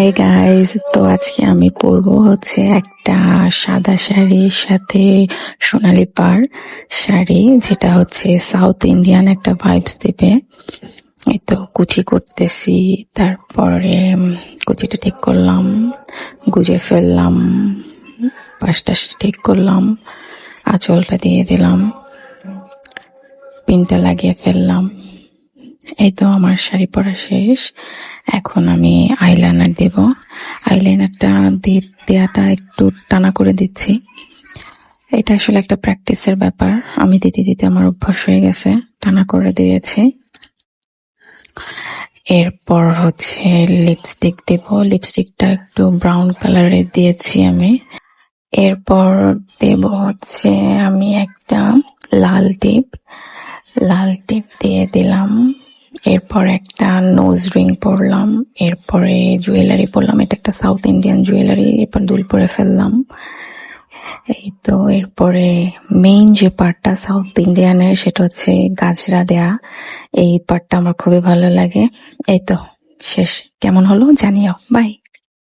Hi guys, তো আজকে আমি পরবো হচ্ছে একটা সাদা শাড়ির সাথে সোনালি পাড় শাড়ি, যেটা হচ্ছে সাউথ ইন্ডিয়ান একটা ভাইবস দিবে। এই তো কুচি করতেছি, তারপরে কুচিটা ঠিক করলাম, গুজে ফেললাম, পাশটা ঠিক করলাম, আঁচলটা দিয়ে দিলাম, পিনটা লাগিয়ে ফেললাম। এই তো আমার শাড়ি পরা শেষ। এখন আমি আইলাইনার দেব। আইলাইনারটা দেয়াটা একটু টানা করে দিচ্ছি। এটা আসলে একটা প্র্যাকটিসের ব্যাপার। আমি দিতে দিতে আমার অভ্যাস হয়ে গেছে, টানা করে দিয়েছি। এরপর হচ্ছে লিপস্টিক দেব। লিপস্টিকটা একটু ব্রাউন কালারের দিয়েছি আমি। এরপর দেব হচ্ছে আমি একটা লাল টিপ দিয়ে দিলাম। এরপর একটা নোজ রিং পরলাম, এরপরে জুয়েলারি পরলাম। এটা একটা সাউথ ইন্ডিয়ান জুয়েলারি, এরপর দুল পরে ফেললাম। এই তো এরপরে মেইন যে পার্টটা সাউথ ইন্ডিয়ানের, সেটা হচ্ছে গাজরা দেয়া। এই পার্টটা আমার খুবই ভালো লাগে। এই তো শেষ। কেমন হলো জানিও। বাই।